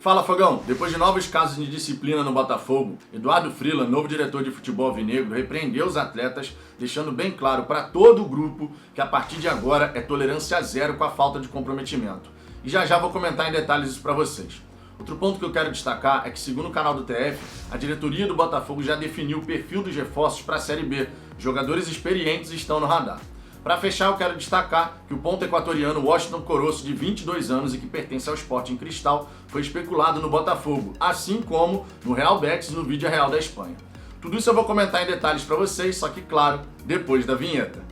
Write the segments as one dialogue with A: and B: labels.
A: Fala, Fogão! Depois de novos casos de disciplina no Botafogo, Eduardo Freeland, novo diretor de futebol alvinegro, repreendeu os atletas, deixando bem claro para todo o grupo que a partir de agora é tolerância zero com a falta de comprometimento. E já vou comentar em detalhes isso para vocês. Outro ponto que eu quero destacar é que, segundo o canal do TF, a diretoria do Botafogo já definiu o perfil dos reforços para a Série B. Jogadores experientes estão no radar. Para fechar, eu quero destacar que o ponta equatoriano Washington Coroço, de 22 anos e que pertence ao Sporting Cristal, foi especulado no Botafogo, assim como no Real Betis e no Vídea Real da Espanha. Tudo isso eu vou comentar em detalhes para vocês, só que, claro, depois da vinheta.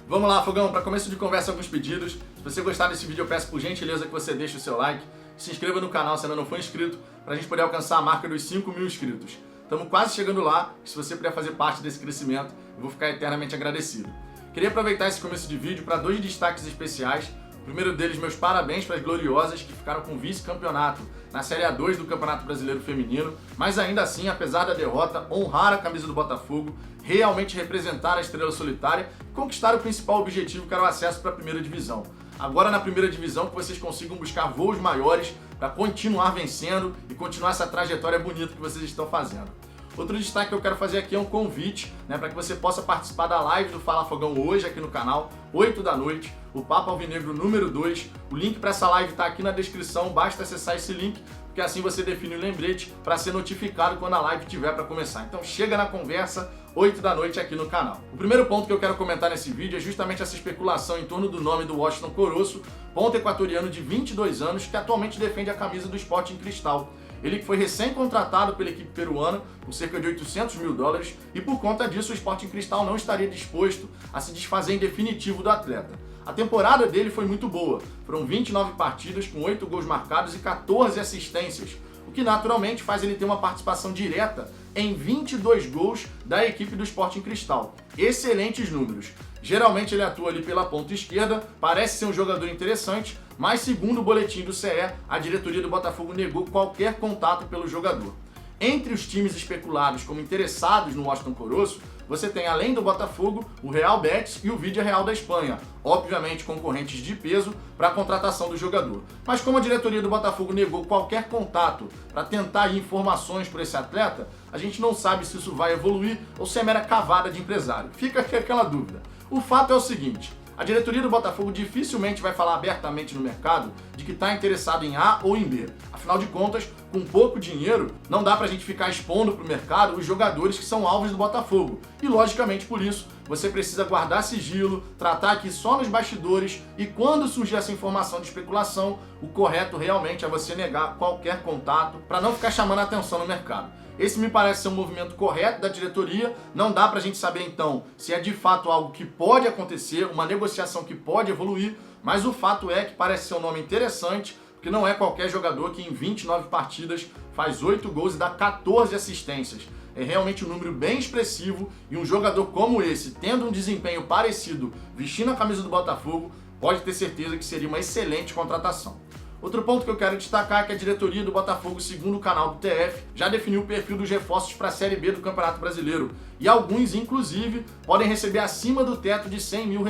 A: Vamos lá, Fogão, para começo de conversa, alguns pedidos. Se você gostar desse vídeo, eu peço por gentileza que você deixe o seu like, se inscreva no canal se ainda não for inscrito, para a gente poder alcançar a marca dos 5.000 inscritos. Estamos quase chegando lá, e se você puder fazer parte desse crescimento, eu vou ficar eternamente agradecido. Queria aproveitar esse começo de vídeo para dois destaques especiais. O primeiro deles, meus parabéns para as gloriosas que ficaram com vice-campeonato na Série A2 do Campeonato Brasileiro Feminino, mas ainda assim, apesar da derrota, honrar a camisa do Botafogo, realmente representar a estrela solitária e conquistar o principal objetivo, que era o acesso para a primeira divisão. Agora na primeira divisão que vocês consigam buscar voos maiores para continuar vencendo e continuar essa trajetória bonita que vocês estão fazendo. Outro destaque que eu quero fazer aqui é um convite, para que você possa participar da live do Fala Fogão hoje aqui no canal, 8 da noite, o Papo Alvinegro número 2. O link para essa live está aqui na descrição, basta acessar esse link, porque assim você define o lembrete para ser notificado quando a live estiver para começar. Então chega na conversa, 8 da noite aqui no canal. O primeiro ponto que eu quero comentar nesse vídeo é justamente essa especulação em torno do nome do Washington Coroço, ponta equatoriano de 22 anos, que atualmente defende a camisa do Sporting Cristal. Ele que foi recém-contratado pela equipe peruana por cerca de 800 mil dólares e por conta disso o Sporting Cristal não estaria disposto a se desfazer em definitivo do atleta. A temporada dele foi muito boa, foram 29 partidas com 8 gols marcados e 14 assistências, o que naturalmente faz ele ter uma participação direta em 22 gols da equipe do Sporting Cristal. Excelentes números. Geralmente ele atua ali pela ponta esquerda, parece ser um jogador interessante, mas segundo o boletim do CE, a diretoria do Botafogo negou qualquer contato pelo jogador. Entre os times especulados como interessados no Washington Coroço, você tem, além do Botafogo, o Real Betis e o Vídea Real da Espanha, obviamente concorrentes de peso para a contratação do jogador. Mas como a diretoria do Botafogo negou qualquer contato para tentar informações por esse atleta, a gente não sabe se isso vai evoluir ou se é mera cavada de empresário. Fica aqui aquela dúvida. O fato é o seguinte: a diretoria do Botafogo dificilmente vai falar abertamente no mercado de que está interessado em A ou em B. Afinal de contas, com pouco dinheiro, não dá pra gente ficar expondo pro mercado os jogadores que são alvos do Botafogo. E logicamente por isso, você precisa guardar sigilo, tratar aqui só nos bastidores e quando surgir essa informação de especulação, o correto realmente é você negar qualquer contato para não ficar chamando a atenção no mercado. Esse me parece ser um movimento correto da diretoria, não dá pra gente saber então se é de fato algo que pode acontecer, uma negociação que pode evoluir, mas o fato é que parece ser um nome interessante, porque não é qualquer jogador que em 29 partidas faz 8 gols e dá 14 assistências. É realmente um número bem expressivo e um jogador como esse, tendo um desempenho parecido, vestindo a camisa do Botafogo, pode ter certeza que seria uma excelente contratação. Outro ponto que eu quero destacar é que a diretoria do Botafogo, segundo o canal do TF, já definiu o perfil dos reforços para a Série B do Campeonato Brasileiro. E alguns, inclusive, podem receber acima do teto de R$100 mil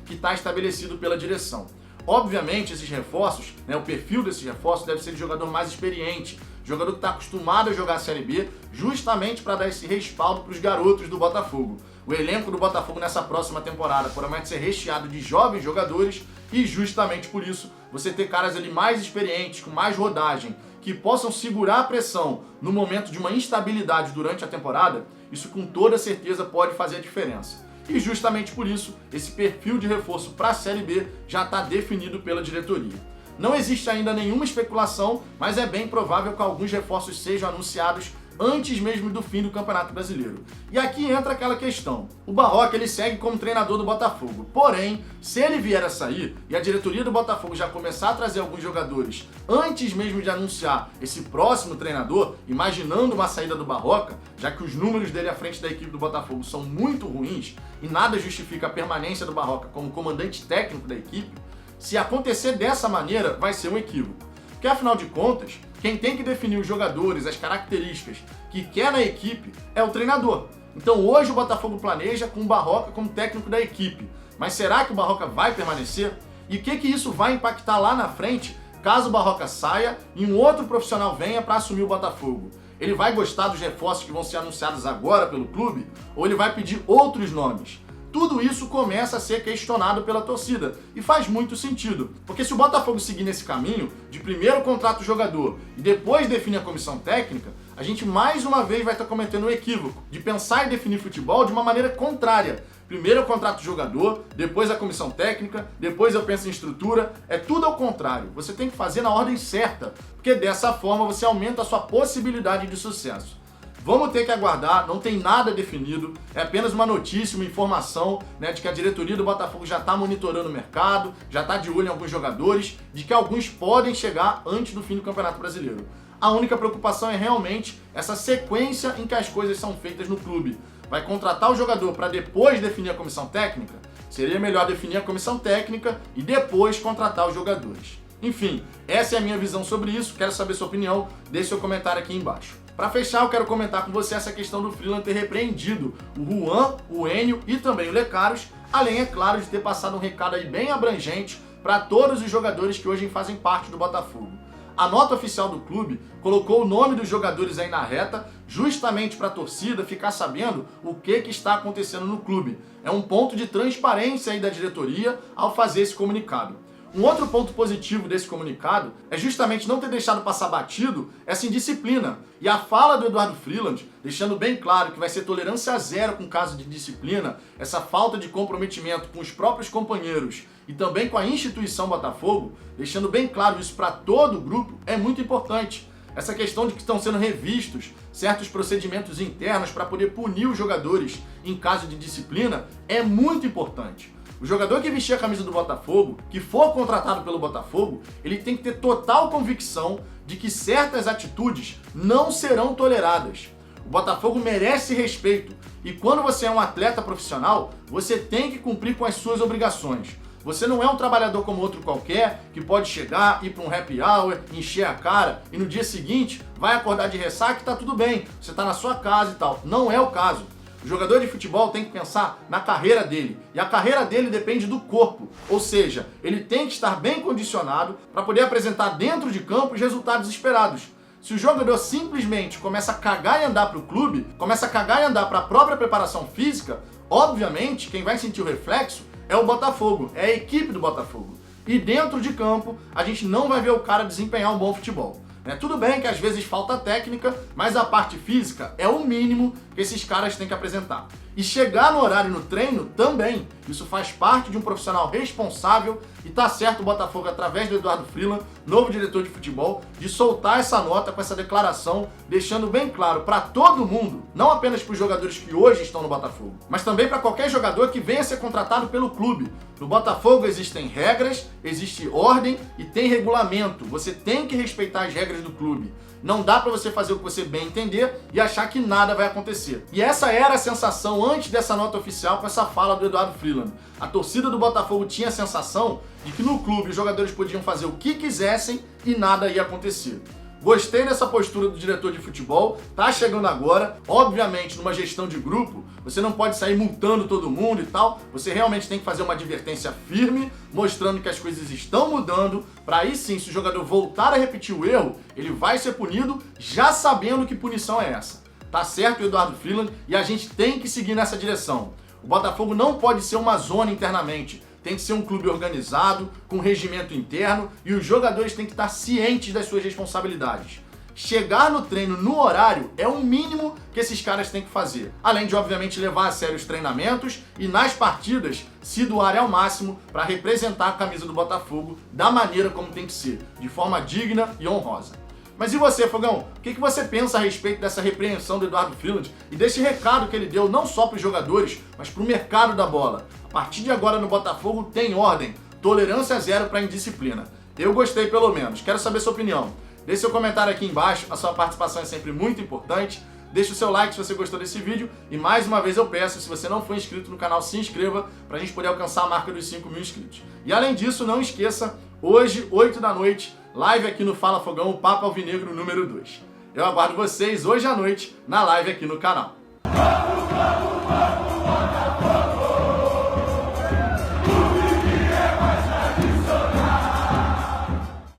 A: que está estabelecido pela direção. Obviamente, esses reforços, o perfil desses reforços deve ser de jogador mais experiente, jogador que está acostumado a jogar a Série B, justamente para dar esse respaldo para os garotos do Botafogo. O elenco do Botafogo nessa próxima temporada promete ser recheado de jovens jogadores e justamente por isso você ter caras ali mais experientes, com mais rodagem, que possam segurar a pressão no momento de uma instabilidade durante a temporada, isso com toda certeza pode fazer a diferença. E justamente por isso, esse perfil de reforço para a Série B já está definido pela diretoria. Não existe ainda nenhuma especulação, mas é bem provável que alguns reforços sejam anunciados antes mesmo do fim do Campeonato Brasileiro. E aqui entra aquela questão. O Barroca ele segue como treinador do Botafogo, porém, se ele vier a sair e a diretoria do Botafogo já começar a trazer alguns jogadores antes mesmo de anunciar esse próximo treinador, imaginando uma saída do Barroca, já que os números dele à frente da equipe do Botafogo são muito ruins e nada justifica a permanência do Barroca como comandante técnico da equipe, se acontecer dessa maneira, vai ser um equívoco. Porque afinal de contas, quem tem que definir os jogadores, as características que quer na equipe é o treinador. Então hoje o Botafogo planeja com o Barroca como técnico da equipe. Mas será que o Barroca vai permanecer? E o que isso vai impactar lá na frente, caso o Barroca saia e um outro profissional venha para assumir o Botafogo? Ele vai gostar dos reforços que vão ser anunciados agora pelo clube? Ou ele vai pedir outros nomes? Tudo isso começa a ser questionado pela torcida e faz muito sentido, porque se o Botafogo seguir nesse caminho de primeiro contrata o jogador e depois define a comissão técnica, a gente mais uma vez vai estar cometendo o equívoco de pensar em definir futebol de uma maneira contrária. Primeiro eu contrato o jogador, depois a comissão técnica, depois eu penso em estrutura. É tudo ao contrário. Você tem que fazer na ordem certa, porque dessa forma você aumenta a sua possibilidade de sucesso. Vamos ter que aguardar, não tem nada definido, é apenas uma notícia, uma informação, né, de que a diretoria do Botafogo já está monitorando o mercado, já está de olho em alguns jogadores, de que alguns podem chegar antes do fim do Campeonato Brasileiro. A única preocupação é realmente essa sequência em que as coisas são feitas no clube. Vai contratar o jogador para depois definir a comissão técnica? Seria melhor definir a comissão técnica e depois contratar os jogadores. Enfim, essa é a minha visão sobre isso, quero saber sua opinião, deixe seu comentário aqui embaixo. Para fechar, eu quero comentar com você essa questão do Freeland ter repreendido o Juan, o Enio e também o Lecaros, além, é claro, de ter passado um recado aí bem abrangente para todos os jogadores que hoje fazem parte do Botafogo. A nota oficial do clube colocou o nome dos jogadores aí na reta, justamente para a torcida ficar sabendo o que está acontecendo no clube. É um ponto de transparência aí da diretoria ao fazer esse comunicado. Um outro ponto positivo desse comunicado é justamente não ter deixado passar batido essa indisciplina. E a fala do Eduardo Freeland, deixando bem claro que vai ser tolerância zero com caso de disciplina, essa falta de comprometimento com os próprios companheiros e também com a instituição Botafogo, deixando bem claro isso para todo o grupo, é muito importante. Essa questão de que estão sendo revistos certos procedimentos internos para poder punir os jogadores em caso de disciplina é muito importante. O jogador que vestir a camisa do Botafogo, que for contratado pelo Botafogo, ele tem que ter total convicção de que certas atitudes não serão toleradas. O Botafogo merece respeito e quando você é um atleta profissional, você tem que cumprir com as suas obrigações. Você não é um trabalhador como outro qualquer que pode chegar, ir para um happy hour, encher a cara e no dia seguinte vai acordar de ressaca e tá tudo bem, você tá na sua casa e tal. Não é o caso. O jogador de futebol tem que pensar na carreira dele, e a carreira dele depende do corpo, ou seja, ele tem que estar bem condicionado para poder apresentar dentro de campo os resultados esperados. Se o jogador simplesmente começa a cagar e andar para o clube, começa a cagar e andar para a própria preparação física, obviamente quem vai sentir o reflexo é o Botafogo, é a equipe do Botafogo. E dentro de campo, a gente não vai ver o cara desempenhar um bom futebol. Tudo bem que às vezes falta técnica, mas a parte física é o mínimo que esses caras têm que apresentar. E chegar no horário no treino também. Isso faz parte de um profissional responsável e tá certo o Botafogo, através do Eduardo Freeland, novo diretor de futebol, de soltar essa nota com essa declaração, deixando bem claro para todo mundo, não apenas para os jogadores que hoje estão no Botafogo, mas também para qualquer jogador que venha a ser contratado pelo clube. No Botafogo existem regras, existe ordem e tem regulamento. Você tem que respeitar as regras do clube. Não dá pra você fazer o que você bem entender e achar que nada vai acontecer. E essa era a sensação antes dessa nota oficial com essa fala do Eduardo Freeland. A torcida do Botafogo tinha a sensação de que no clube os jogadores podiam fazer o que quisessem e nada ia acontecer. Gostei dessa postura do diretor de futebol, tá chegando agora, obviamente numa gestão de grupo, você não pode sair multando todo mundo e tal, você realmente tem que fazer uma advertência firme, mostrando que as coisas estão mudando, para aí sim, se o jogador voltar a repetir o erro, ele vai ser punido já sabendo que punição é essa. Tá certo o Eduardo Freeland e a gente tem que seguir nessa direção. O Botafogo não pode ser uma zona internamente. Tem que ser um clube organizado, com regimento interno e os jogadores têm que estar cientes das suas responsabilidades. Chegar no treino no horário é o mínimo que esses caras têm que fazer. Além de, obviamente, levar a sério os treinamentos e nas partidas se doar ao máximo para representar a camisa do Botafogo da maneira como tem que ser, de forma digna e honrosa. Mas e você, Fogão? O que você pensa a respeito dessa repreensão do Eduardo Freeland e desse recado que ele deu não só para os jogadores, mas para o mercado da bola? A partir de agora no Botafogo tem ordem, tolerância zero para indisciplina. Eu gostei pelo menos, quero saber sua opinião. Deixe seu comentário aqui embaixo, a sua participação é sempre muito importante. Deixe o seu like se você gostou desse vídeo e mais uma vez eu peço, se você não for inscrito no canal, se inscreva para a gente poder alcançar a marca dos 5.000 inscritos. E além disso, não esqueça, hoje, 8 da noite, live aqui no Fala Fogão, o Papo Alvinegro número 2. Eu aguardo vocês hoje à noite na live aqui no canal.
B: Vamos